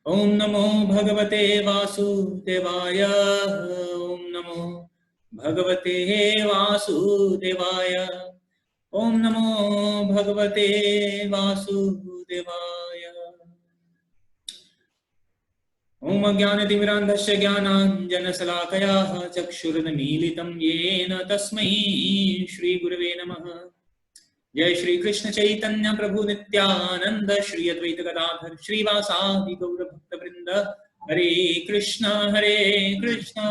ओम नमो भगवते वासुदेवाय। ओम नमो भगवते वासुदेवाय। ओम नमो भगवते वासुदेवाय। ओम अज्ञानतिमिरान्धस्य ज्ञानाञ्जनशलाकया चक्षुरुन्मीलितं येन तस्मै श्रीगुरवे नमः। जय श्री कृष्ण चैतन्य प्रभु नित्यानंद श्री अद्वैत गदाधर श्रीवासादि गौर भक्त वृंद। हरे कृष्ण कृष्ण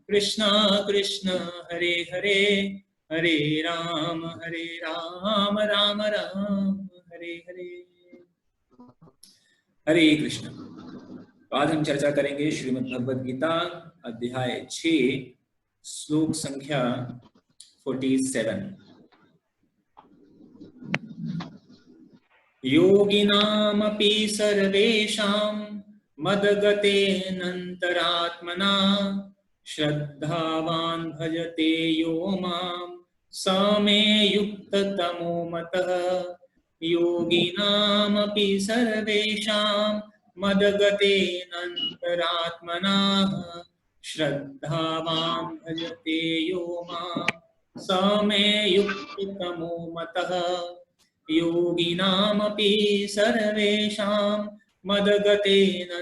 कृष्ण हरे हरे, हरे राम राम राम हरे हरे। हरे कृष्ण। तो आज हम चर्चा करेंगे श्रीमद् भगवद गीता अध्याय 6 श्लोक संख्या 47। योगिनामपि सर्वेषां मद्गतेनन्तरात्मना श्रद्धावान् भजते यो मां स मे युक्ततमो मतः। योगिनामपि सर्वेषां मद्गतेनन्तरात्मना श्रद्धावान् भजते यो मां स मे युक्ततमो मतः। योगिनामपि सर्वेषां मद्गतेनन्तरात्मना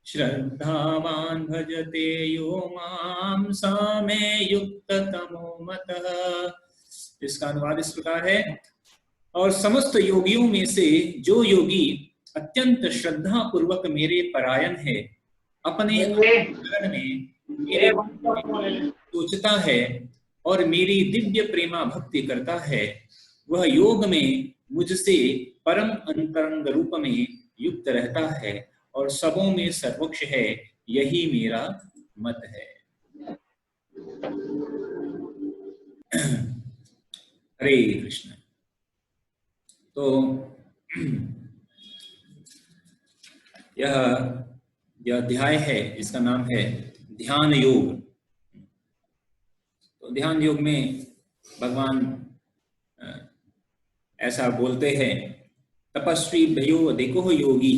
श्रद्धावान् भजते यो मां स मे युक्ततमो मतः। इसका अनुवाद इस प्रकार है। और समस्त योगियों में से जो योगी अत्यंत श्रद्धा पूर्वक मेरे परायण है, अपने अंतःकरण में मेरे सोचता है और मेरी दिव्य प्रेमा भक्ति करता है, वह योग में मुझसे परम अंतरंग रूप में युक्त रहता है और सबों में सर्वोच्च है। यही मेरा मत है। हरे कृष्ण। तो यह अध्याय है, इसका नाम है ध्यान योग। तो ध्यान योग में भगवान ऐसा बोलते हैं, तपस्वी भयो देखो योगी।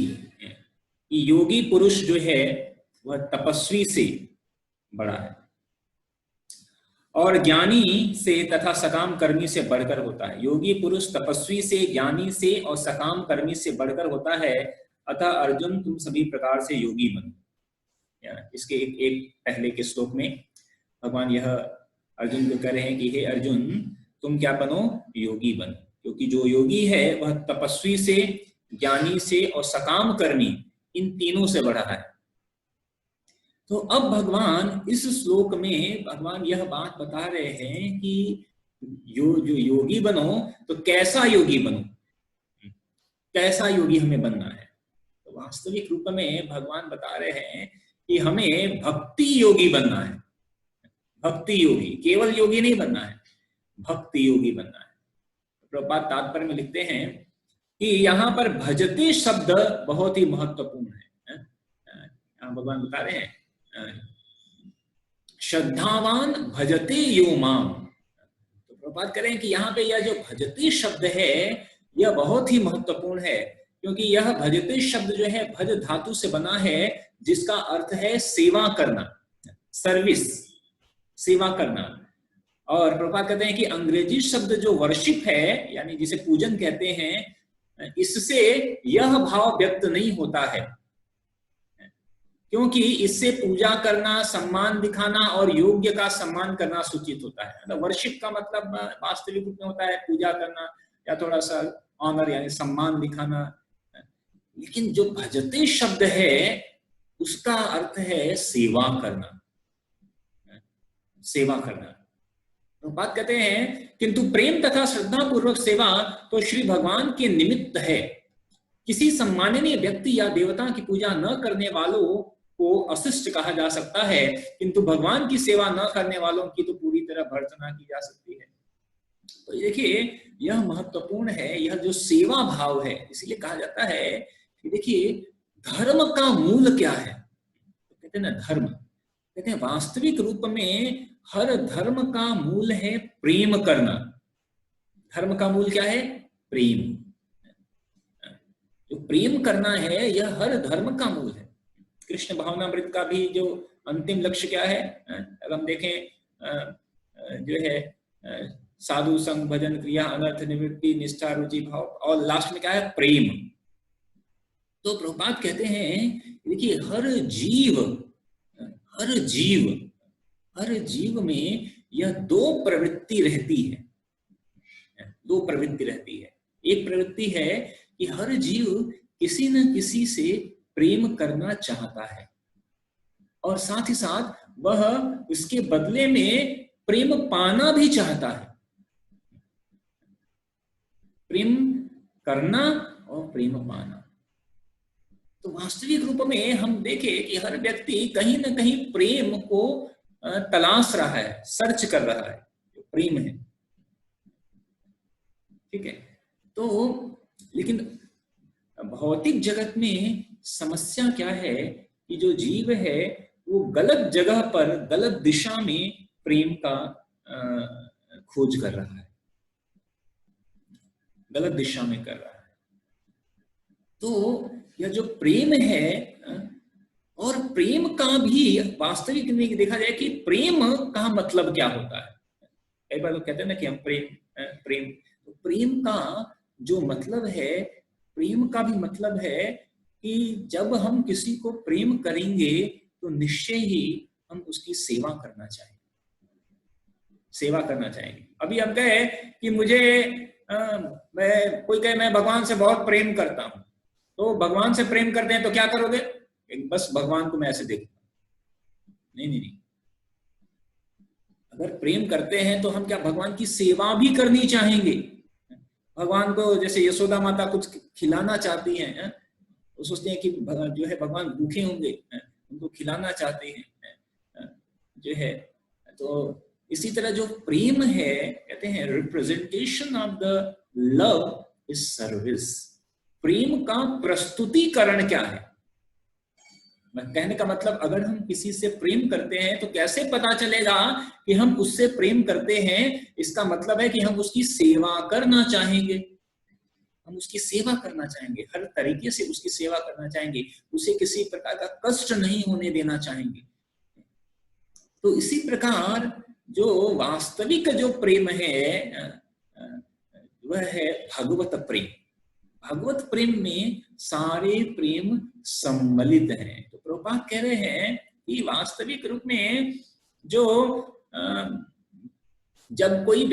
योगी पुरुष जो है वह तपस्वी से बड़ा है और ज्ञानी से तथा सकाम कर्मी से बढ़कर होता है। योगी पुरुष तपस्वी से, ज्ञानी से और सकाम कर्मी से बढ़कर होता है। अतः अर्जुन तुम सभी प्रकार से योगी बनो। इसके एक पहले के श्लोक में भगवान यह अर्जुन को कह रहे हैं कि हे अर्जुन, तुम क्या बनो? योगी बनो। क्योंकि जो योगी है वह तपस्वी से, ज्ञानी से और सकाम कर्मी, इन तीनों से बढ़ा है। तो अब भगवान इस श्लोक में भगवान यह बात बता रहे हैं कि जो योगी बनो, तो कैसा योगी बनो, कैसा योगी हमें बनना है। तो वास्तविक रूप में भगवान बता रहे हैं कि हमें भक्ति योगी बनना है। भक्ति योगी, केवल योगी नहीं बनना है, भक्ति योगी बनना है। प्रभुपाद तात्पर्य में लिखते हैं कि यहाँ पर भजते शब्द बहुत ही महत्वपूर्ण है। यहाँ भगवान बता रहे हैं श्रद्धावान भजते यो माम। तो प्रभुपाद कह रहे हैं कि यहाँ पे यह जो भजते शब्द है यह बहुत ही महत्वपूर्ण है, क्योंकि यह भजते शब्द जो है भज धातु से बना है, जिसका अर्थ है सेवा करना, सर्विस, सेवा करना। और प्रभुपाद कहते हैं कि अंग्रेजी शब्द जो वर्शिप है, यानी जिसे पूजन कहते हैं, इससे यह भाव व्यक्त नहीं होता है, क्योंकि इससे पूजा करना, सम्मान दिखाना और योग्य का सम्मान करना सूचित होता है। तो वर्शिप का मतलब वास्तविक रूप में होता है पूजा करना या थोड़ा सा ऑनर यानी सम्मान दिखाना। लेकिन जो भजते शब्द है उसका अर्थ है सेवा करना, सेवा करना। तो बात कहते हैं किंतु प्रेम तथा श्रद्धा पूर्वक सेवा तो श्री भगवान के निमित्त है। किसी सम्माननीय व्यक्ति या देवता की पूजा न करने वालों को अशिष्ट कहा जा सकता है, किंतु भगवान की सेवा न करने वालों की तो पूरी तरह भर्त्सना की जा सकती है। तो देखिए यह महत्वपूर्ण है, यह जो सेवा भाव है। इसलिए कहा जाता है कि देखिए धर्म का मूल क्या है। तो कहते हैं ना धर्म, कहते हैं वास्तविक रूप में हर धर्म का मूल है प्रेम करना। धर्म का मूल क्या है? प्रेम। जो प्रेम करना है यह हर धर्म का मूल है। कृष्ण भावनामृत का भी जो अंतिम लक्ष्य क्या है, अगर हम देखें जो है साधु संग भजन क्रिया अनर्थ निवृत्ति निष्ठा रुचि भाव, और लास्ट में क्या है, प्रेम। तो प्रभुपाद कहते हैं देखिए हर जीव में यह दो प्रवृत्ति रहती है। एक प्रवृत्ति है कि हर जीव किसी न किसी से प्रेम करना चाहता है, और साथ ही साथ वह उसके बदले में प्रेम पाना भी चाहता है। प्रेम करना और प्रेम पाना। तो वास्तविक रूप में हम देखें कि हर व्यक्ति कहीं ना कहीं प्रेम को तलाश रहा है, सर्च कर रहा है, जो प्रेम है। ठीक है, तो लेकिन भौतिक जगत में समस्या क्या है कि जो जीव है वो गलत जगह पर गलत दिशा में प्रेम का खोज कर रहा है, गलत दिशा में कर रहा है। तो यह जो प्रेम है, और प्रेम का भी वास्तविक में देखा जाए कि प्रेम का मतलब क्या होता है। कई बार लोग कहते हैं ना कि हम प्रेम का जो मतलब है, प्रेम का भी मतलब है कि जब हम किसी को प्रेम करेंगे तो निश्चय ही हम उसकी सेवा करना चाहेंगे। अभी हम कहे कि मुझे कोई कहे मैं भगवान से बहुत प्रेम करता हूं, तो भगवान से प्रेम करते हैं तो क्या करोगे, बस भगवान को मैं ऐसे देखूंगा। नहीं, अगर प्रेम करते हैं तो हम क्या भगवान की सेवा भी करनी चाहेंगे। भगवान को जैसे यशोदा माता कुछ खिलाना चाहती हैं, वो सोचते हैं कि जो है भगवान भूखे होंगे, उनको खिलाना चाहते हैं जो है। तो इसी तरह जो प्रेम है, कहते हैं representation of the love is service. प्रेम का प्रस्तुतिकरण क्या है, कहने का मतलब अगर हम किसी से प्रेम करते हैं तो कैसे पता चलेगा कि हम उससे प्रेम करते हैं। इसका मतलब है कि हम उसकी सेवा करना चाहेंगे, हर तरीके से उसकी सेवा करना चाहेंगे, उसे किसी प्रकार का कष्ट नहीं होने देना चाहेंगे। तो इसी प्रकार जो वास्तविक जो प्रेम है वह है भगवत प्रेम। भगवत प्रेम में सारे प्रेम सम्मिलित हैं। तो प्रभुपाद कह रहे हैं कि वास्तविक रूप में जो जब कोई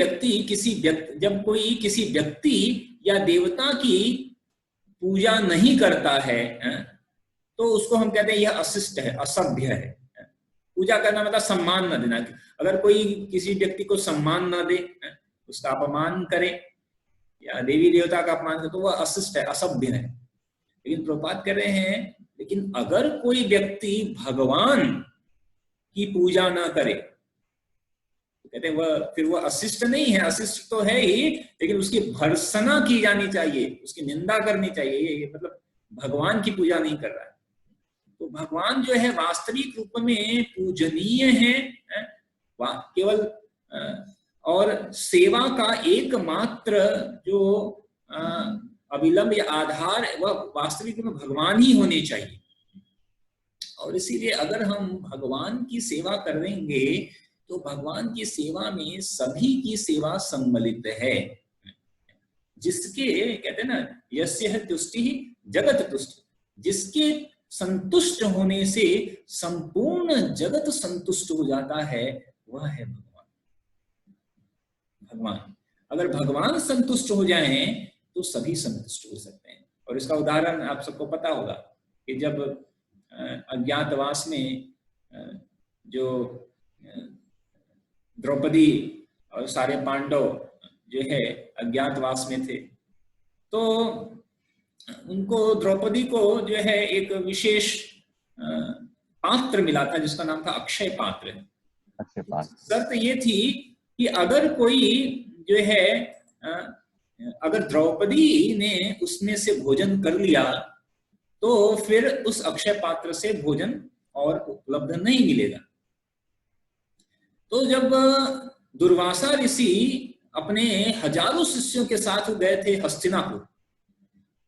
किसी व्यक्ति या देवता की पूजा नहीं करता है तो उसको हम कहते हैं यह अशिष्ट है, असभ्य है। पूजा करना मतलब सम्मान न देना। अगर कोई किसी व्यक्ति को सम्मान न दे, उसका अपमान करे या देवी देवता का अपमान करे तो वह अशिष्ट है, असभ्य है। लेकिन प्रभुपाद कह रहे हैं लेकिन अगर कोई व्यक्ति भगवान की पूजा ना करे तो कहते हैं फिर वह अशिष्ट नहीं है। अशिष्ट तो है ही, लेकिन उसकी भर्त्सना की जानी चाहिए, उसकी निंदा करनी चाहिए। ये मतलब भगवान की पूजा नहीं कर रहा है। तो भगवान जो है वास्तविक रूप में पूजनीय है, केवल और सेवा का एकमात्र जो अविलंब या आधार वह वास्तविक में भगवान ही होने चाहिए। और इसीलिए अगर हम भगवान की सेवा करेंगे तो भगवान की सेवा में सभी की सेवा सम्मिलित है। जिसके कहते हैं ना यस्य तुष्टि जगत तुष्टि, जिसके संतुष्ट होने से संपूर्ण जगत संतुष्ट हो जाता है, वह है भगवान। अगर भगवान संतुष्ट हो जाएं तो सभी संतुष्ट हो सकते हैं। और इसका उदाहरण आप सबको पता होगा कि जब अज्ञातवास में जो द्रौपदी और सारे पांडव जो है अज्ञातवास में थे, तो उनको द्रौपदी को जो है एक विशेष पात्र मिला था जिसका नाम था अक्षय पात्र। शर्त ये थी कि अगर कोई जो है अगर द्रौपदी ने उसमें से भोजन कर लिया तो फिर उस अक्षय पात्र से भोजन और उपलब्ध नहीं मिलेगा। तो जब दुर्वासा ऋषि अपने हजारों शिष्यों के साथ गए थे हस्तिनापुर,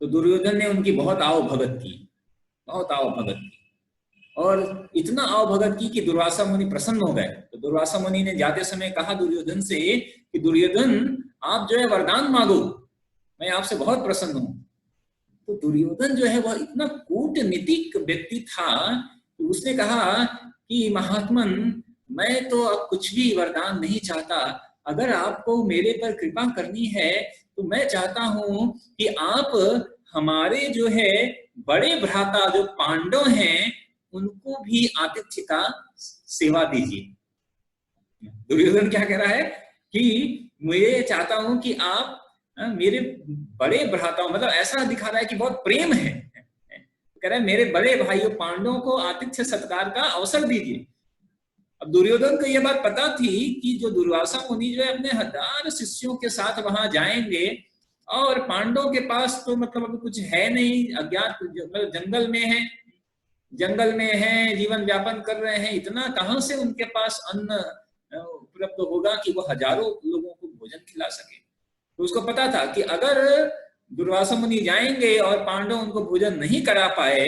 तो दुर्योधन ने उनकी बहुत आओ भगत की, बहुत आओ भगत की, और इतना आओ भगत की कि दुर्वासा मुनि प्रसन्न हो गए। तो दुर्वासा मुनि ने जाते समय कहा दुर्योधन से कि दुर्योधन आप जो है वरदान मांगो, मैं आपसे बहुत प्रसन्न हूं। तो दुर्योधन जो है वह इतना कूटनीतिक व्यक्ति था कि उसने कहा कि महात्मन, मैं तो अब कुछ भी वरदान नहीं चाहता, अगर आपको मेरे पर कृपा करनी है तो मैं चाहता हूं कि आप हमारे जो है बड़े भ्राता जो पांडव हैं उनको भी आतिथ्य का सेवा दीजिए। दुर्योधन क्या कह रहा है कि मैं चाहता हूं कि आप मेरे बड़े भ्राताओं, मतलब ऐसा दिखा रहा है कि बहुत प्रेम है, कह रहा है मेरे बड़े भाइयों पांडवों को आतिथ्य सत्कार का अवसर दीजिए। अब दुर्योधन को यह बात पता थी कि जो दुर्वासा मुनि जो है अपने 1000 शिष्यों के साथ वहां जाएंगे और पांडवों के पास तो मतलब अभी कुछ है नहीं, अज्ञात मतलब जंगल में है, जीवन व्यापन कर रहे हैं, इतना कहां से उनके पास अन्न उपलब्ध होगा कि वो हजारों लोगों को भोजन खिला सके। तो उसको पता था कि अगर दुर्वासा मुनि जाएंगे और पांडव उनको भोजन नहीं करा पाए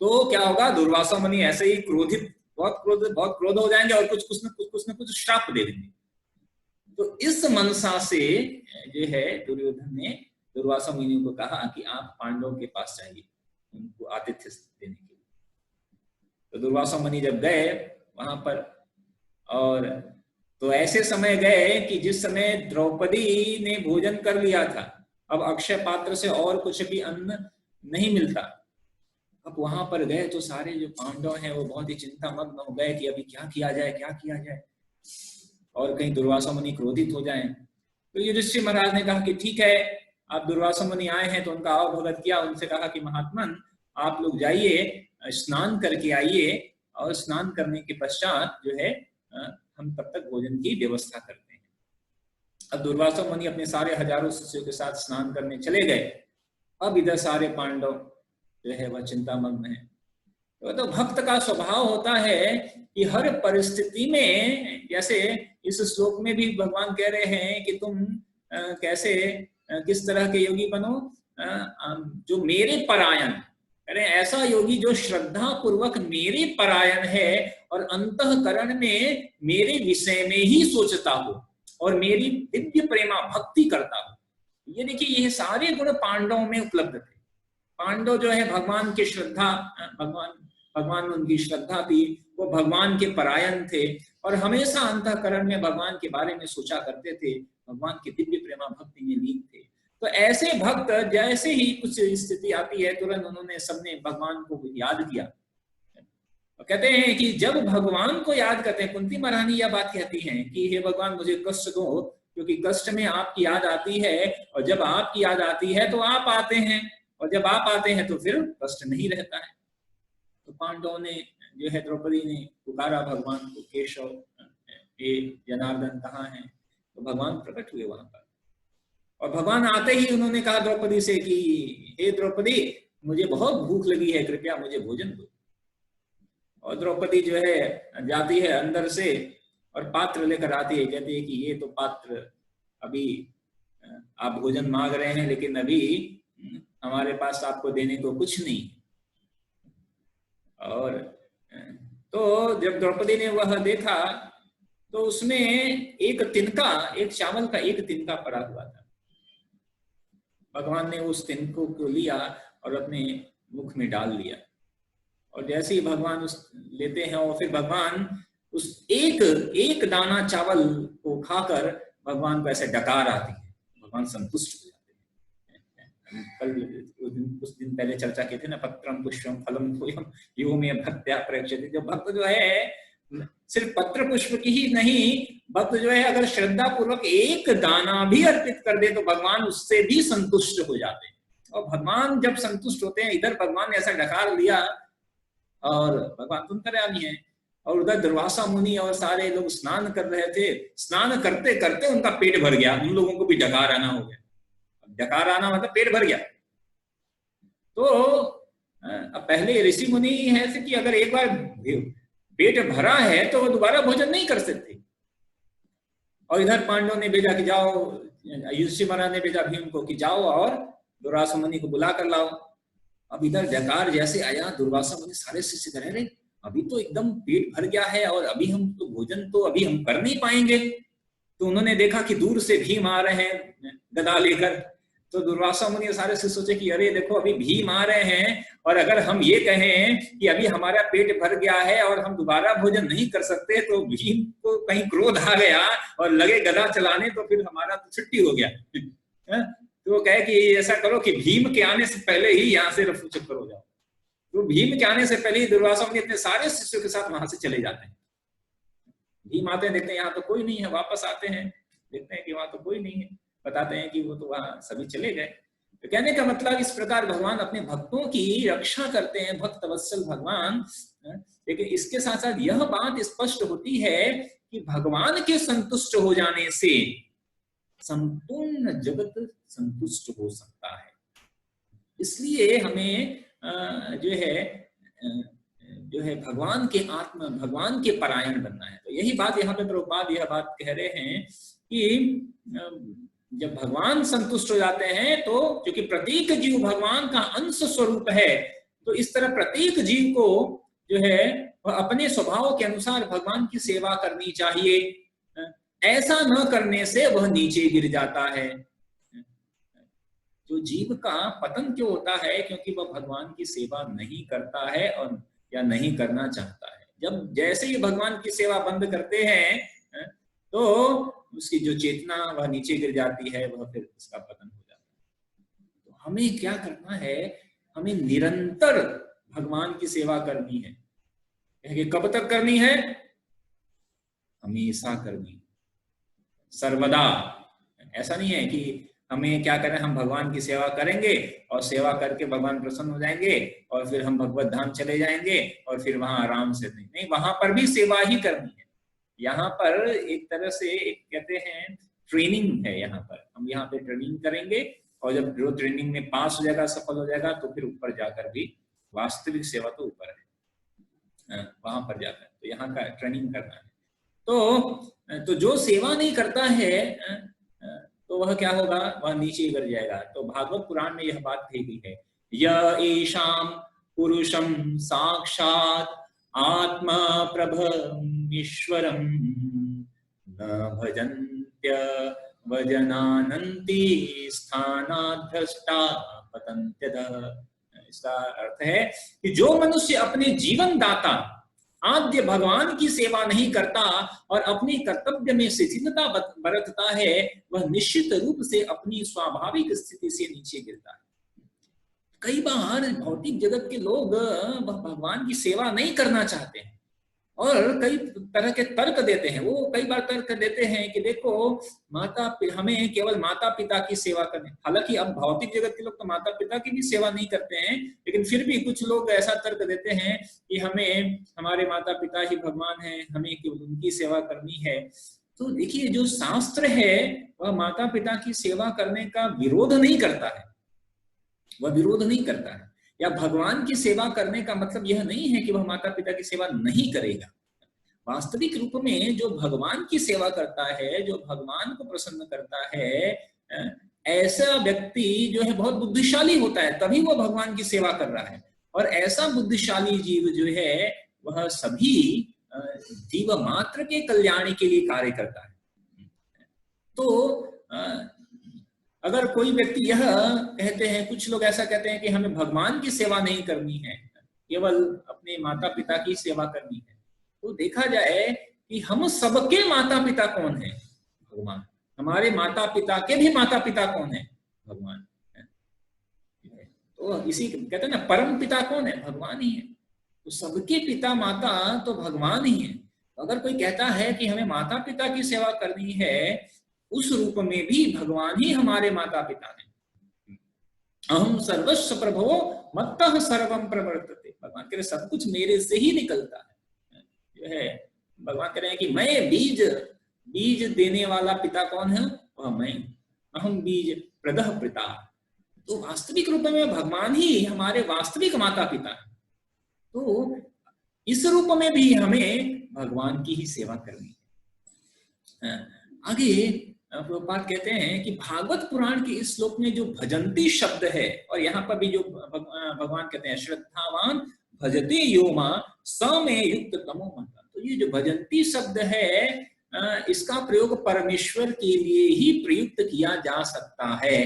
तो क्या होगा, दुर्वासा मुनि ऐसे ही क्रोधित, बहुत क्रोध हो जाएंगे और कुछ न कुछ श्राप दे देंगे। तो इस मनसा से जो है दुर्योधन ने दुर्वासा मुनि को कहा कि आप पांडवों के पास जाइए उनको आतिथ्य देने के लिए। तो दुर्वासा मुनि जब गए वहां पर, और तो ऐसे समय गए कि जिस समय द्रौपदी ने भोजन कर लिया था, अब अक्षय पात्र से और कुछ भी अन्न नहीं मिलता। अब वहां पर गए तो सारे जो पांडव हैं वो बहुत ही चिंतामग्न हो गए कि अभी क्या किया जाए, और कहीं दुर्वासा मुनि क्रोधित हो जाएं। तो युधिष्ठिर महाराज ने कहा कि ठीक है, आप दुर्वासा मुनि आए हैं तो उनका आवभगत किया, उनसे कहा कि महात्मन आप लोग जाइए स्नान करके आइए, और स्नान करने के पश्चात जो है हम तब तक भोजन की व्यवस्था करते हैं। अब दुर्वासा मुनि अपने सारे हजारों शिष्यों के साथ स्नान करने चले गए। अब इधर सारे पांडव जो है वह चिंतामग्न है। तो भक्त का स्वभाव होता है कि हर परिस्थिति में, जैसे इस श्लोक में भी भगवान कह रहे हैं कि तुम कैसे किस तरह के योगी बनो, जो मेरे परायण, अरे ऐसा योगी जो श्रद्धा पूर्वक मेरे परायण है और अंतःकरण में मेरे विषय में ही सोचता हो और मेरी दिव्य प्रेमा भक्ति करता हो। ये देखिए, ये सारे गुण पांडवों में उपलब्ध थे। पांडव जो है भगवान के श्रद्धा, भगवान में उनकी श्रद्धा थी, वो भगवान के परायण थे और हमेशा अंतःकरण में भगवान के बारे में सोचा करते थे, भगवान की दिव्य प्रेमा भक्ति में लीन थे। तो ऐसे भक्त जैसे ही कुछ स्थिति आती है तुरंत उन्होंने सबने भगवान को याद किया। तो कहते हैं कि जब भगवान को याद करते हैं, कुंती महारानी यह बात कहती हैं कि हे भगवान मुझे कष्ट दो, क्योंकि कष्ट में आपकी याद आती है, और जब आपकी याद आती है तो आप आते हैं, और जब आप आते हैं तो फिर कष्ट नहीं रहता है। तो पांडवों ने जो है, द्रौपदी ने पुकारा भगवान को, केशव ये जनार्दन कहाँ है? तो भगवान प्रकट हुए वहां पर, और भगवान आते ही उन्होंने कहा द्रौपदी से कि हे द्रौपदी, मुझे बहुत भूख लगी है, कृपया मुझे भोजन दो। और द्रौपदी जो है जाती है अंदर से और पात्र लेकर आती है, कहती है कि ये तो पात्र, अभी आप भोजन मांग रहे हैं लेकिन अभी हमारे पास आपको देने को कुछ नहीं। और तो जब द्रौपदी ने वह देखा तो उसमें एक तिनका, एक चावल का एक तिनका पड़ा हुआ था। भगवान ने उस तिनको को लिया और अपने मुख में डाल लिया, और जैसे ही भगवान उस लेते हैं और फिर भगवान उस एक दाना चावल को खाकर भगवान को ऐसे डकार आती है, भगवान संतुष्ट हो जाते हैं। कल कुछ दिन पहले चर्चा की थी ना, पत्रम पुष्पम फलम तोयम यो में भक्त्या प्रयच्छति। जो भक्त जो है सिर्फ पत्र पुष्प की ही नहीं, भक्त जो है अगर श्रद्धा पूर्वक एक दाना भी अर्पित कर दे तो भगवान उससे भी संतुष्ट हो जाते हैं। और भगवान जब संतुष्ट होते हैं, इधर भगवान ने ऐसा डकार लिया और भगवान तुमकर्यामी है, और उधर दुर्वासा मुनि और सारे लोग स्नान कर रहे थे। स्नान करते करते उनका पेट भर गया, उन लोगों को भी डकार आना हो गया। डकार आना मतलब पेट भर गया। तो अब पहले ऋषि मुनि है कि अगर एक बार पेट भरा है तो वो दोबारा भोजन नहीं कर सकते। और इधर पांडव ने भेजा कि जाओ, युधिष्ठिर महाराज ने भेजा भीम को कि जाओ और दुर्वासा मुनि को बुला कर लाओ। अब इधर जयकार जैसे आया, दुर्वासा मुनि सारे शिष्य कह रहे अभी तो एकदम पेट भर गया है और अभी हम तो भोजन तो अभी हम कर नहीं पाएंगे। तो उन्होंने देखा कि दूर से भीम आ रहे हैं गदा लेकर। तो दुर्वासा मुनि सारे से सोचे कि अरे देखो अभी भीम आ रहे हैं, और अगर हम ये कहें कि अभी हमारा पेट भर गया है और हम दोबारा भोजन नहीं कर सकते, तो भीम को कहीं क्रोध आ गया और लगे गदा चलाने, तो फिर हमारा तो छुट्टी हो गया। तो वो कहे कि ऐसा करो कि भीम के आने से पहले ही यहाँ से रफू चक्कर हो जाओ। तो भीम के आने से पहले ही दुर्वासा मुनि अपने सारे शिष्यों के साथ वहां से चले जाते हैं। भीम आते हैं, देखते हैं यहाँ तो कोई नहीं है, वापस आते हैं, देखते हैं कि वहां तो कोई नहीं है, बताते हैं कि वो तो वहां सभी चले गए। तो कहने का मतलब इस प्रकार भगवान अपने भक्तों की रक्षा करते हैं, भक्त वत्सल भगवान। लेकिन इसके साथ साथ यह बात स्पष्ट होती है कि भगवान के संतुष्ट हो जाने से संपूर्ण जगत संतुष्ट हो सकता है। इसलिए हमें जो है भगवान के परायण बनना है। तो यही बात यहाँ पे प्रभुपाद यह बात कह रहे हैं कि जब भगवान संतुष्ट हो जाते हैं, तो क्योंकि प्रत्येक जीव भगवान का अंश स्वरूप है, तो इस तरह प्रत्येक जीव को जो है वह अपने स्वभाव के अनुसार भगवान की सेवा करनी चाहिए। ऐसा न करने से वह नीचे गिर जाता है। जो जीव का पतन क्यों होता है? क्योंकि वह भगवान की सेवा नहीं करता है और या नहीं करना चाहता है। जब जैसे ही भगवान की सेवा बंद करते हैं तो उसकी जो चेतना वह नीचे गिर जाती है, वह फिर उसका पतन हो जाता है। तो हमें क्या करना है? हमें निरंतर भगवान की सेवा करनी है। कब तक करनी है? हमेशा करनी, सर्वदा। ऐसा नहीं है कि हमें क्या करें, हम भगवान की सेवा करेंगे और सेवा करके भगवान प्रसन्न हो जाएंगे और फिर हम भगवत धाम चले जाएंगे और फिर वहां आराम से नहीं, वहां पर भी सेवा ही करनी है। यहाँ पर एक तरह से एक कहते हैं ट्रेनिंग है। यहाँ पर हम यहाँ पे ट्रेनिंग करेंगे और जब जो ट्रेनिंग में पास हो जाएगा, सफल हो जाएगा, तो फिर ऊपर जाकर भी वास्तविक सेवा तो ऊपर है, वहां पर जाकर। तो यहाँ का ट्रेनिंग करना है। तो जो सेवा नहीं करता है तो वह क्या होगा? वह नीचे गिर जाएगा। तो भागवत पुराण में यह बात कही गई है, य एषाम पुरुषम साक्षात आत्मा प्रभमीश्वरम न भजन्त्य वजनानन्ति स्थानाद्भ्रष्टा पतन्त्यतः। इसका अर्थ है कि जो मनुष्य अपने जीवन दाता आद्य भगवान की सेवा नहीं करता और अपने कर्तव्य में शिथिलता बरतता है, वह निश्चित रूप से अपनी स्वाभाविक स्थिति से नीचे गिरता है। कई बार भौतिक जगत के लोग भगवान की सेवा नहीं करना चाहते हैं और कई तरह के तर्क देते हैं। वो कई बार तर्क देते हैं कि देखो हमें केवल माता पिता की सेवा करनी। हालांकि अब भौतिक जगत के लोग तो माता पिता की भी सेवा नहीं करते हैं, लेकिन फिर भी कुछ लोग ऐसा तर्क देते हैं कि हमें हमारे माता पिता ही भगवान हैं, हमें केवल उनकी सेवा करनी है। तो देखिए, जो शास्त्र है वह माता पिता की सेवा करने का विरोध नहीं करता है, वह विरोध नहीं करता है। या भगवान की सेवा करने का मतलब यह नहीं है कि वह माता पिता की सेवा नहीं करेगा। वास्तविक रूप में जो भगवान की सेवा करता है, जो भगवान को प्रसन्न करता है, ऐसा व्यक्ति जो है बहुत बुद्धिशाली होता है, तभी वह भगवान की सेवा कर रहा है। और ऐसा बुद्धिशाली जीव जो है वह सभी जीव मात्र के कल्याण के लिए कार्य करता है। तो अगर कोई व्यक्ति यह कहते हैं, कुछ लोग ऐसा कहते हैं कि हमें भगवान की सेवा नहीं करनी है, केवल अपने माता पिता की सेवा करनी है, तो देखा जाए कि हम सबके माता पिता कौन है? भगवान। हमारे माता पिता के भी माता पिता कौन है? भगवान। तो इसी कहते हैं ना, परम पिता कौन है? भगवान ही है। तो सबके पिता माता तो भगवान ही है। तो अगर कोई कहता है कि हमें माता पिता की सेवा करनी है, उस रूप में भी भगवान ही हमारे माता पिता हैं। अहम सर्वस्व प्रभो मत्तः सर्वम प्रवर्तते। भगवान कह रहे सब कुछ मेरे से ही निकलता है। जो है भगवान कह रहे हैं कि मैं बीज देने वाला पिता कौन है? वह मैं। अहम बीज प्रदः पिता। तो वास्तविक रूप में भगवान ही हमारे वास्तविक माता पिता है। तो इस रूप में भी हमें भगवान की ही सेवा करनी है। आगे प्रभुपाद कहते हैं कि भागवत पुराण के इस श्लोक में जो भजंती शब्द है, और यहाँ पर भी जो भगवान कहते हैं श्रद्धावान भजते यो मां स में युक्त तमो मत, तो ये जो भजंती शब्द है इसका प्रयोग परमेश्वर के लिए ही प्रयुक्त किया जा सकता है।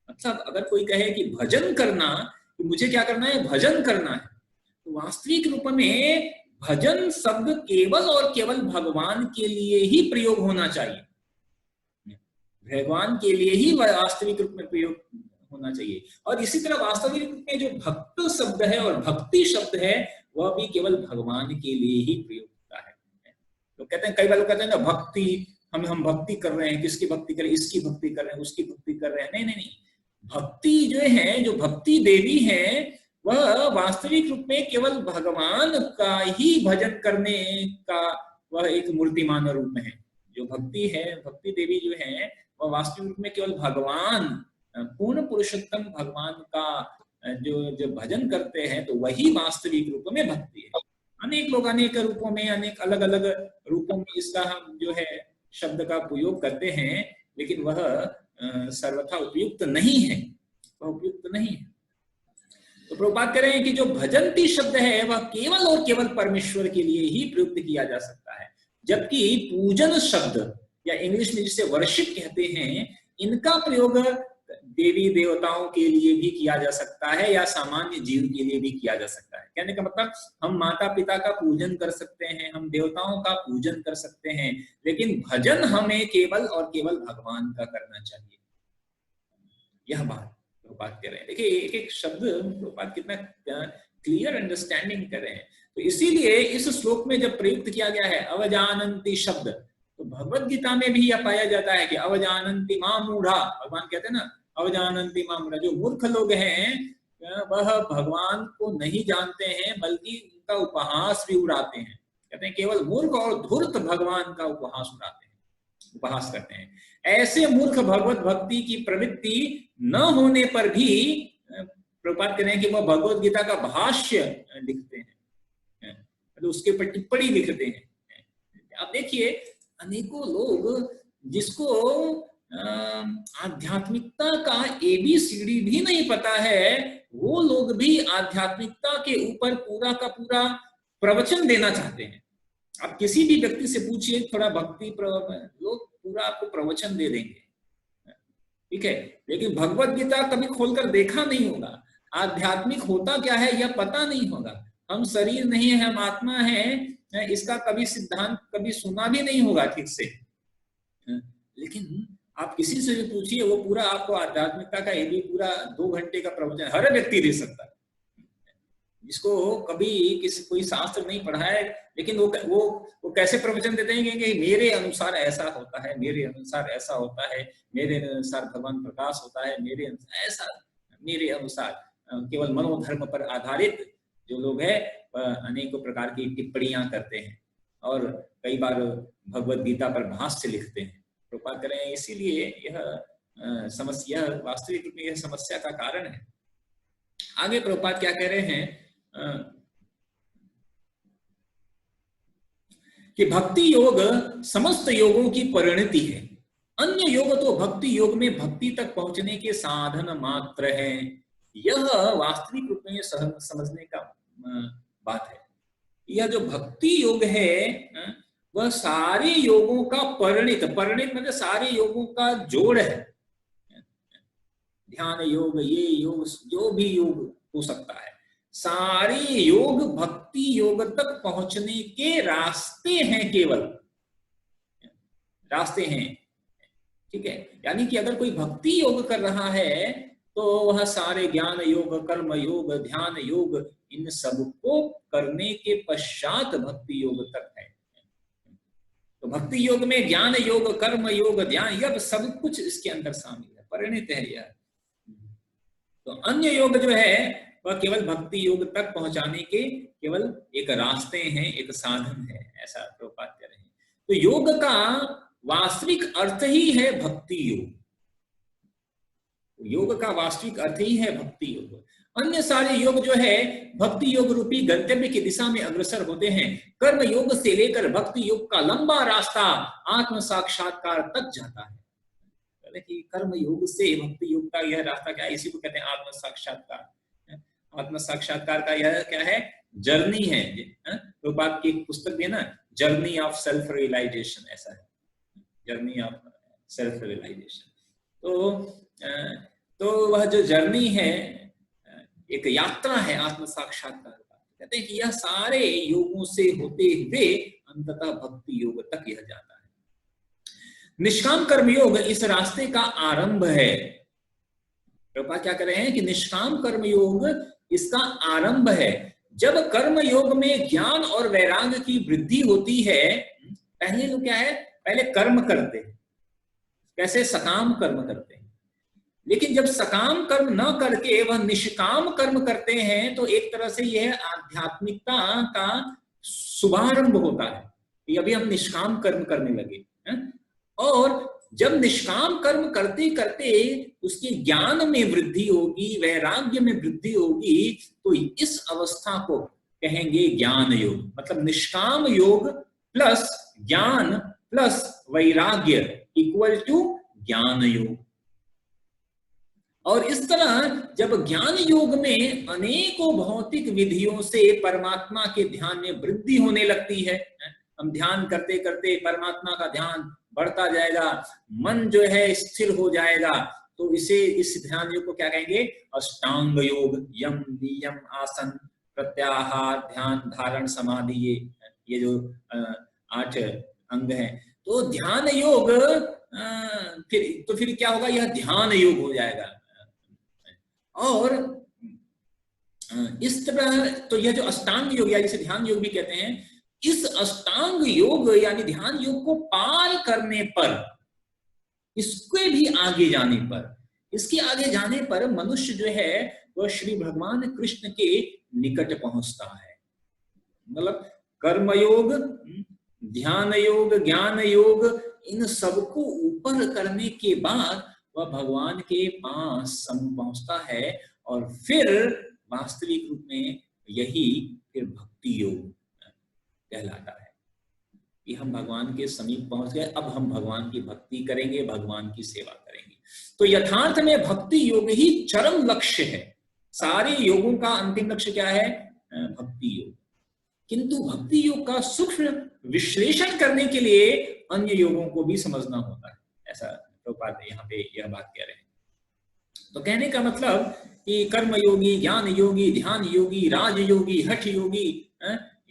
मतलब अगर कोई कहे कि भजन करना, तो मुझे क्या करना है, भजन करना है, तो वास्तविक रूप में भजन शब्द केवल और केवल भगवान के लिए ही प्रयोग होना चाहिए, भगवान के लिए ही वास्तविक रूप में प्रयोग होना चाहिए। और इसी तरह वास्तविक रूप में जो भक्त शब्द है और भक्ति शब्द है वह भी केवल भगवान के लिए ही प्रयोग होता है। तो कहते हैं, कई बार लोग कहते हैं ना भक्ति, हम भक्ति कर रहे हैं, किसकी भक्ति कर रहे हैं, इसकी भक्ति कर रहे हैं, उसकी भक्ति कर रहे हैं। नहीं नहीं नहीं, भक्ति जो है, जो भक्ति देवी है, वह वास्तविक रूप में केवल भगवान का ही भजन करने का वह एक मूर्तिमान रूप में है। जो भक्ति है, भक्ति देवी जो है, वह वास्तविक रूप में केवल भगवान, पूर्ण पुरुषोत्तम भगवान का जो भजन करते हैं, तो वही वास्तविक रूप में भक्ति है। अनेक लोग अनेक रूपों में, अनेक अलग अलग रूपों में इसका हम जो है शब्द का प्रयोग करते हैं, लेकिन वह सर्वथा उपयुक्त नहीं है, वह उपयुक्त नहीं है। तो प्रभुपाद कह रहे हैं कि जो भजंती शब्द है वह केवल और केवल परमेश्वर के लिए ही प्रयुक्त किया जा सकता है, जबकि पूजन शब्द या इंग्लिश में जिसे वर्शिप कहते हैं, इनका प्रयोग देवी देवताओं के लिए भी किया जा सकता है या सामान्य जीव के लिए भी किया जा सकता है। कहने का मतलब, हम माता पिता का पूजन कर सकते हैं, हम देवताओं का पूजन कर सकते हैं, लेकिन भजन हमें केवल और केवल भगवान का करना चाहिए। यह बात कह रहे हैं। देखिए, एक एक शब्द प्रभुपाद कितना क्लियर अंडरस्टैंडिंग कर रहे हैं। तो इसीलिए इस श्लोक में जब प्रयुक्त किया गया है अवजानन्ति शब्द, तो भगवत गीता में भी यह पाया जाता है कि अवजानन्ति मां मूढ़ा, भगवान कहते हैं ना अवजानन्ति मां मूढ़ा, जो मूर्ख लोग हैं वह भगवान को नहीं जानते हैं, बल्कि उनका उपहास भी उड़ाते हैं। कहते हैं केवल मूर्ख और धूर्त भगवान का उपहास उड़ाते हैं, उपहास करते हैं। ऐसे मूर्ख भगवत भक्ति की प्रवृत्ति न होने पर भी प्रभुपाद कह रहे हैं कि वह भगवत गीता का भाष्य लिखते हैं, तो उसके ऊपर टिप्पणी लिखते हैं। आप देखिए, अनेकों लोग जिसको आध्यात्मिकता का ABCD भी नहीं पता है, वो लोग भी आध्यात्मिकता के ऊपर पूरा का पूरा प्रवचन देना चाहते हैं। आप किसी भी व्यक्ति से पूछिए थोड़ा भक्ति, लोग पूरा आपको प्रवचन दे देंगे, ठीक है, लेकिन भगवत गीता कभी खोलकर देखा नहीं होगा, आध्यात्मिक होता क्या है यह पता नहीं होगा, हम शरीर नहीं है, हम आत्मा है, इसका कभी सिद्धांत कभी सुना भी नहीं होगा ठीक से। लेकिन आप किसी से भी पूछिए, वो पूरा आपको आध्यात्मिकता का ये भी पूरा 2 घंटे का प्रवचन हर व्यक्ति दे सकता है, जिसको कभी किसी कोई शास्त्र नहीं पढ़ा है, लेकिन वो कैसे प्रवचन देते हैं कि मेरे अनुसार ऐसा होता है, मेरे अनुसार ऐसा होता है, मेरे अनुसार भगवान प्रकाश होता है, मेरे अनुसार ऐसा, मेरे अनुसार। केवल मनोधर्म पर आधारित जो लोग हैं अनेकों प्रकार की टिप्पणियां करते हैं और कई बार भगवत गीता पर भाष्य लिखते हैं। कृपा करें, इसीलिए यह समस्या, वास्तविक रूप में यह समस्या का कारण है। आगे प्रभुपाद क्या कह रहे हैं कि भक्ति योग समस्त योगों की परिणति है, अन्य योग तो भक्ति योग में भक्ति तक पहुंचने के साधन मात्र है। यह वास्तविक रूप में समझने का बात है। यह जो भक्ति योग है वह सारे योगों का परिणित मतलब सारे योगों का जोड़ है। ध्यान योग, ये योग, जो भी योग हो सकता है, सारे योग भक्ति योग तक पहुंचने के रास्ते हैं, केवल रास्ते हैं, ठीक है। यानी कि अगर कोई भक्ति योग कर रहा है तो वह सारे ज्ञान योग, कर्म योग, ध्यान योग, इन सबको करने के पश्चात भक्ति योग तक है। तो भक्ति योग में ज्ञान योग, कर्म योग, ध्यान, यह सब कुछ इसके अंदर शामिल है, परिणित है यह। तो अन्य योग जो है वह केवल भक्ति योग तक पहुंचाने के केवल एक रास्ते हैं, एक साधन है, ऐसा प्रभुपाद कह रहे हैं। तो योग का वास्तविक अर्थ ही है भक्ति योग। योग का वास्तविक अर्थ ही है भक्ति योग। अन्य सारे योग जो है भक्ति योग रूपी गंतव्य की दिशा में अग्रसर होते हैं। कर्म योग से लेकर भक्ति योग का लंबा रास्ता आत्म साक्षात्कार तक जाता है। कि कर्म योग से भक्ति योग का यह रास्ता क्या है, इसी को कहते हैं आत्म साक्षात्कार। आत्म साक्षात्कार का यह क्या है, जर्नी है। तो बात की पुस्तक भी है ना, जर्नी ऑफ सेल्फ रियलाइजेशन, ऐसा है, जर्नी ऑफ सेल्फ रियलाइजेशन। तो वह जो जर्नी है, एक यात्रा है आत्म साक्षात्कार का। कहते हैं कि यह सारे योगों से होते हुए अंततः भक्ति योग तक यह जाता है। निष्काम कर्मयोग इस रास्ते का आरंभ है। प्रभुपाद क्या कर रहे हैं कि निष्काम कर्मयोग इसका आरंभ है। जब कर्म योग में ज्ञान और वैराग्य की वृद्धि होती है, पहले लोग क्या है, पहले कर्म करते हैं, कैसे सकाम कर्म करते हैं, लेकिन जब सकाम कर्म न करके वह निष्काम कर्म करते हैं तो एक तरह से यह आध्यात्मिकता का शुभारंभ होता है कि अभी हम निष्काम कर्म करने लगे हैं। और जब निष्काम कर्म करते करते उसके ज्ञान में वृद्धि होगी, वैराग्य में वृद्धि होगी, तो इस अवस्था को कहेंगे ज्ञान योग। मतलब निष्काम योग प्लस ज्ञान प्लस वैराग्य इक्वल टू ज्ञान योग। और इस तरह जब ज्ञान योग में अनेकों भौतिक विधियों से परमात्मा के ध्यान में वृद्धि होने लगती है, हम ध्यान करते करते परमात्मा का ध्यान बढ़ता जाएगा, मन जो है स्थिर हो जाएगा, तो इस ध्यान योग को क्या कहेंगे, अष्टांग योग। यम नियम आसन प्रत्याहार ध्यान धारण समाधि, ये जो 8 अंग हैं। तो ध्यान योग फिर क्या होगा, यह ध्यान योग हो जाएगा। और इस तरह तो यह जो अष्टांग योग या जिसे ध्यान योग भी कहते हैं, इस अष्टांग योग यानी ध्यान योग को पार करने पर, इसके भी आगे जाने पर, इसके आगे जाने पर मनुष्य जो है वह श्री भगवान कृष्ण के निकट पहुंचता है। मतलब कर्मयोग, ध्यान योग, ज्ञान योग, इन सबको ऊपर करने के बाद वह भगवान के पास पहुंचता है। और फिर वास्तविक रूप में यही फिर भक्ति योग कहलाता है कि हम भगवान के समीप पहुंच गए, अब हम भगवान की भक्ति करेंगे, भगवान की सेवा करेंगे। तो यथार्थ में भक्ति योग ही चरम लक्ष्य है। सारे योगों का अंतिम लक्ष्य क्या है, भक्ति योग। किंतु भक्ति योग का सूक्ष्म विश्लेषण करने के लिए अन्य योगों को भी समझना होता है, ऐसा प्रभुपाद यहाँ पे यह बात कह रहे हैं। तो कहने का मतलब कि कर्म योगी, ज्ञान योगी, ध्यान योगी, राज योगी, हठ योगी,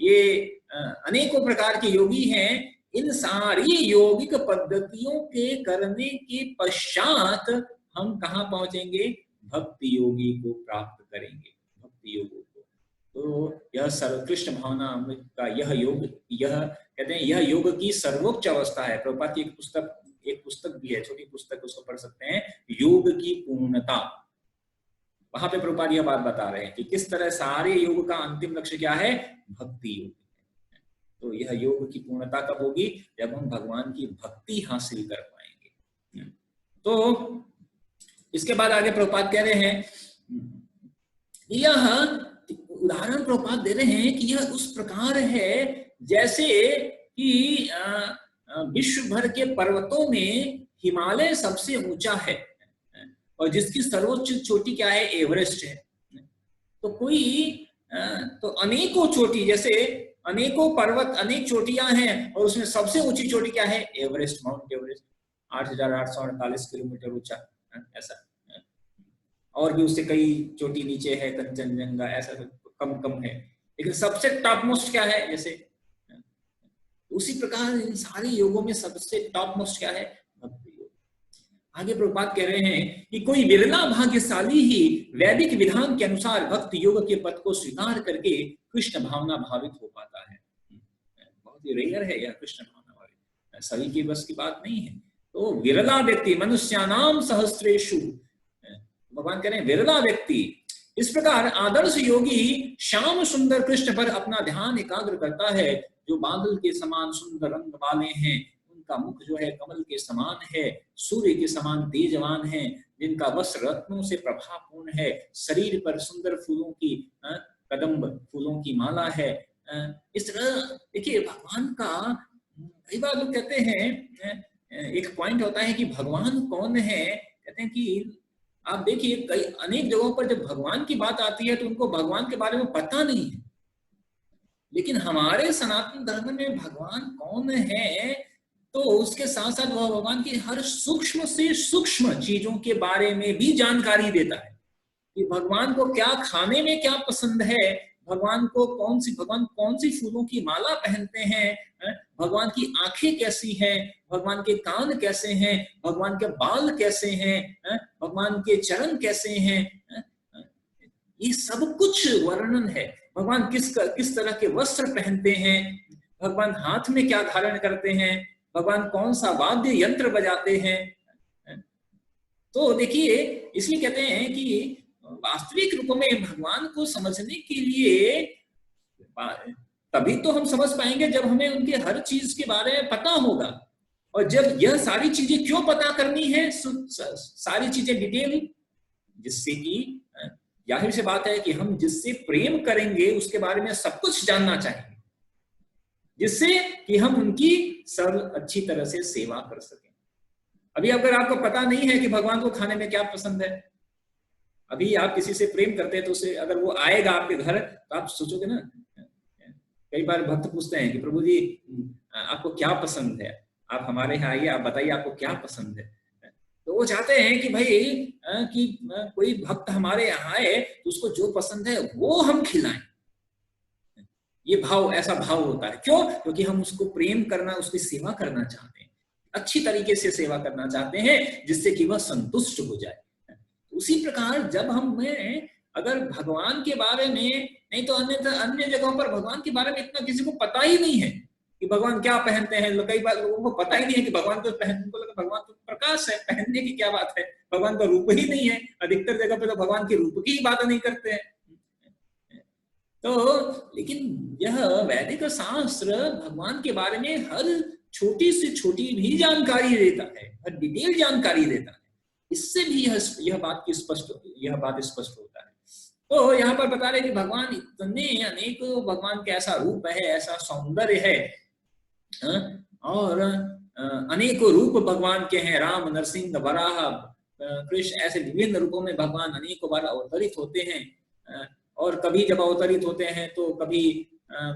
ये अनेकों प्रकार के योगी हैं। इन सारी यौगिक पद्धतियों के करने के पश्चात हम कहाँ पहुंचेंगे, भक्ति योगी को प्राप्त करेंगे, भक्ति योगों को। तो यह सर्वोत्कृष्ट भावना अमृत का यह योग, यह कहते हैं यह योग की सर्वोच्च अवस्था है। प्रभुपाद की एक पुस्तक भी है, छोटी पुस्तक, उसको पढ़ सकते हैं, योग की पूर्णता। वहां पे प्रभुपाद यह बात बता रहे हैं कि किस तरह सारे योग का अंतिम लक्ष्य क्या है, भक्ति योग। तो यह योग की पूर्णता कब होगी, जब हम भगवान की भक्ति हासिल कर पाएंगे। तो इसके बाद आगे प्रभुपाद कह रहे हैं, यह उदाहरण प्रभुपाद दे रहे हैं कि यह उस प्रकार है जैसे कि विश्व भर के पर्वतों में हिमालय सबसे ऊंचा है और जिसकी सर्वोच्च चोटी क्या है, एवरेस्ट है। तो अनेकों चोटी, जैसे अनेकों पर्वत, अनेक चोटियां हैं और उसमें सबसे ऊंची चोटी क्या है, एवरेस्ट, माउंट एवरेस्ट, 8,848 किलोमीटर ऊंचा, ऐसा। और भी उससे कई चोटी नीचे है, कंचनजंगा, ऐसा कम है, लेकिन सबसे टॉप मोस्ट क्या है, जैसे उसी प्रकार इन सारे योगों में सबसे टॉप मोस्ट क्या है, भक्ति योग। आगे प्रभुपाद कह रहे हैं कि कोई विरला भाग्यशाली ही वैदिक विधान के अनुसार भक्ति योग के पद को स्वीकार करके कृष्ण भावना भावित हो पाता है। बहुत ही रेयर है यह कृष्ण भावना भावित, सभी की बस की बात नहीं है। तो विरला व्यक्ति, मनुष्यानाम सहस्रेषु, भगवान कह रहे हैं विरला व्यक्ति। इस प्रकार आदर्श योगी श्याम सुंदर कृष्ण पर अपना ध्यान एकाग्र करता है, जो बादल के समान सुंदर रंग वाले हैं, जिनका मुख जो है कमल के समान है, सूर्य के समान तेजवान है, जिनका वस्त्र रत्नों से प्रभापूर्ण है, शरीर पर सुंदर फूलों की कदम्ब फूलों की माला है। इस तरह देखिए भगवान का कई बार लोग कहते हैं, एक पॉइंट होता है कि भगवान कौन है, कहते हैं कि आप देखिए कई अनेक जगहों पर जब भगवान की बात आती है तो उनको भगवान के बारे में पता नहीं है, लेकिन हमारे सनातन धर्म में भगवान कौन है तो उसके साथ साथ वह भगवान की हर सूक्ष्म से सूक्ष्म चीजों के बारे में भी जानकारी देता है कि भगवान को क्या खाने में क्या पसंद है, भगवान कौन सी फूलों की माला पहनते हैं, भगवान की आंखें कैसी हैं, भगवान के कान कैसे हैं, भगवान के बाल कैसे हैं, भगवान के चरण कैसे हैं, ये सब कुछ वर्णन है। भगवान किस तरह के वस्त्र पहनते हैं, भगवान हाथ में क्या धारण करते हैं, भगवान कौन सा वाद्य यंत्र बजाते हैं। तो देखिए इसलिए कहते हैं कि वास्तविक रूप में भगवान को समझने के लिए तभी तो हम समझ पाएंगे जब हमें उनके हर चीज के बारे में पता होगा। और जब यह सारी चीजें क्यों पता करनी है, सारी चीजें डिटेल, जिससे कि जाहिर सी बात है कि हम जिससे प्रेम करेंगे उसके बारे में सब कुछ जानना चाहेंगे, जिससे कि हम उनकी सब अच्छी तरह से सेवा कर सकें। अभी अगर आपको पता नहीं है कि भगवान को खाने में क्या पसंद है, अभी आप किसी से प्रेम करते हैं तो उसे अगर वो आएगा आपके घर तो आप सोचोगे ना, कई बार भक्त पूछते हैं कि प्रभु जी आपको क्या पसंद है, आप हमारे यहाँ आइए, आप बताइए आपको क्या पसंद है। तो वो चाहते हैं कि भाई कि कोई भक्त हमारे यहाँ आए तो उसको जो पसंद है वो हम खिलाएं। ये भाव, ऐसा भाव होता है। क्यों? क्योंकि हम उसको प्रेम करना, उसकी सेवा करना चाहते हैं, अच्छी तरीके से सेवा करना चाहते हैं जिससे कि वह संतुष्ट हो जाए। उसी प्रकार जब हमें अगर भगवान के बारे में, नहीं तो अन्य जगहों पर भगवान के बारे में इतना किसी को पता ही नहीं है कि भगवान क्या पहनते हैं। कई बार लोगों को पता ही नहीं है कि भगवान तो भगवान तो प्रकाश है, पहनने की क्या बात है, भगवान का रूप ही नहीं है। अधिकतर जगह पे तो भगवान के रूप की बात नहीं करते हैं। तो लेकिन यह वैदिक शास्त्र भगवान के बारे में हर छोटी से छोटी भी जानकारी देता है, हर डिटेल जानकारी देता है। इससे भी यह बात स्पष्ट होता है। तो यहाँ पर बता रहे कि भगवान इतने अनेक, भगवान का ऐसा रूप है, ऐसा सौंदर्य है, और अनेकों रूप भगवान के हैं। राम, नरसिंह, वराह, कृष्ण, ऐसे विभिन्न रूपों में भगवान अनेकों बार अवतरित होते हैं। और कभी जब अवतरित होते हैं तो कभी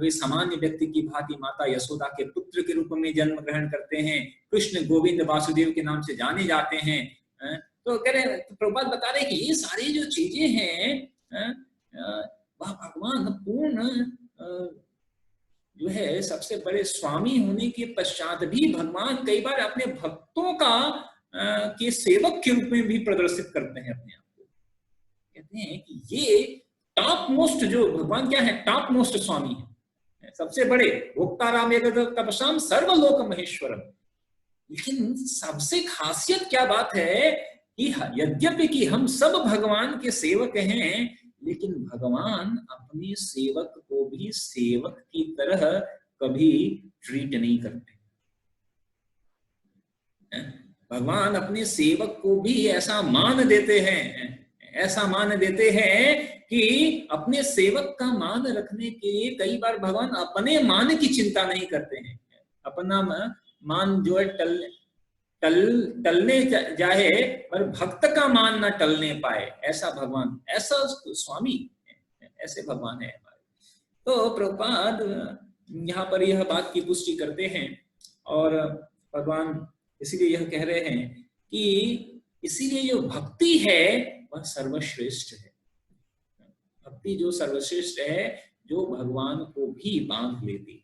वे सामान्य व्यक्ति की भांति माता यशोदा के पुत्र के रूप में जन्म ग्रहण करते हैं। कृष्ण, गोविंद, वासुदेव के नाम से जाने जाते हैं। तो कह रहे, तो प्रभुपाद बता रहे कि ये सारी जो चीजें हैं वह भगवान पूर्ण जो है सबसे बड़े स्वामी होने के पश्चात भी भगवान कई बार अपने भक्तों का के सेवक के रूप में भी प्रदर्शित करते हैं अपने आप को। कहते हैं कि ये टॉप मोस्ट जो भगवान क्या है, टॉप मोस्ट स्वामी है, सबसे बड़े भोक्ताराम तपसाम सर्वलोक महेश्वरम। लेकिन सबसे खासियत क्या बात है कि यद्यपि कि हम सब भगवान के सेवक हैं, लेकिन भगवान अपने सेवक को भी सेवक की तरह कभी ट्रीट नहीं करते। भगवान अपने सेवक को भी ऐसा मान देते हैं कि अपने सेवक का मान रखने के लिए कई बार भगवान अपने मान की चिंता नहीं करते हैं। अपना मान जो है टलने जाए पर भक्त का मान ना टलने पाए, ऐसा भगवान, ऐसा स्वामी, ऐसे भगवान है हमारे। तो प्रभुपाद यहाँ पर यह बात की पुष्टि करते हैं और भगवान इसीलिए यह कह रहे हैं कि इसीलिए जो भक्ति है वह सर्वश्रेष्ठ है। भक्ति जो सर्वश्रेष्ठ है, जो भगवान को भी बांध लेती है,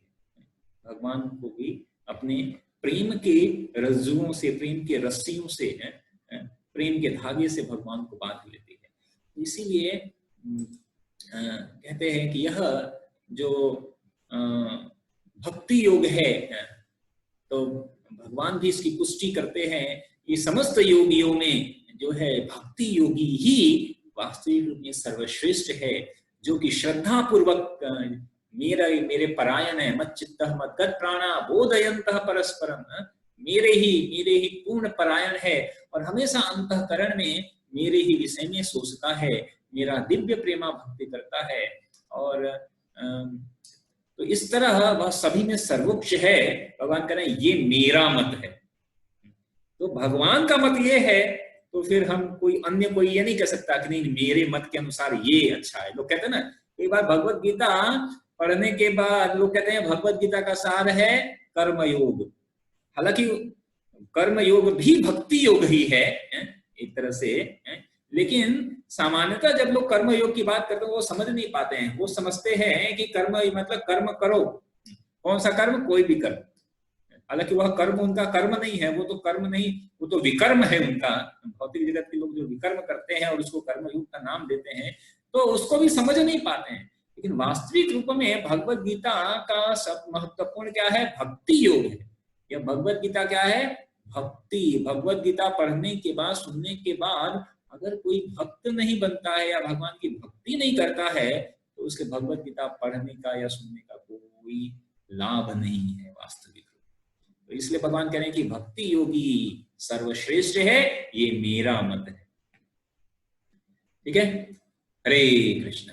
भगवान को भी अपने प्रेम के रज्जुओं से, प्रेम के रस्सियों से, प्रेम के धागे से भगवान को बांध लेती है। इसीलिए कहते हैं कि यह जो भक्ति योग है, तो भगवान भी इसकी पुष्टि करते हैं कि समस्त योगियों में जो है भक्ति योगी ही वास्तविक रूप में सर्वश्रेष्ठ है, जो कि श्रद्धा पूर्वक मेरे परायण है, मत चित्तः मत गत प्राणा बोधयन्तः परस्परम, मेरे ही पूर्ण परायण है और हमेशा अंतःकरण में मेरे ही विषय में सोचता है, मेरा दिव्य प्रेमा भक्ति करता है। और तो इस तरह वह सभी में सर्वोच्च है। भगवान कह रहे हैं ये मेरा मत है। तो भगवान का मत ये है, तो फिर हम कोई ये नहीं कह सकता कि नहीं मेरे मत के अनुसार ये अच्छा है। लोग कहते हैं ना, कई बार भगवत गीता पढ़ने के बाद लोग कहते हैं भगवत गीता का सार है कर्मयोग। हालांकि कर्म योग भी भक्ति योग ही है एक तरह से, लेकिन सामान्यतः जब लोग कर्म योग की बात करते हैं वो समझ नहीं पाते हैं। वो समझते हैं कि कर्म मतलब कर्म करो, कौन सा कर्म, कोई भी कर्म। हालांकि वह कर्म उनका कर्म नहीं है, वो तो कर्म नहीं, वो तो विकर्म है उनका। भौतिक जगत के लोग जो विकर्म करते हैं और उसको कर्म योग का नाम देते हैं, तो उसको भी समझ नहीं पाते हैं। लेकिन वास्तविक रूप में भगवत गीता का सब महत्वपूर्ण क्या है, भक्ति योग है। यह भगवत गीता क्या है, भक्ति। भगवत गीता पढ़ने के बाद, सुनने के बाद अगर कोई भक्त नहीं बनता है या भगवान की भक्ति नहीं करता है, तो उसके भगवत गीता पढ़ने का या सुनने का कोई लाभ नहीं है वास्तविक। तो इसलिए भगवान कह रहे हैं कि भक्ति योगी सर्वश्रेष्ठ है, ये मेरा मत है। ठीक है, हरे कृष्ण।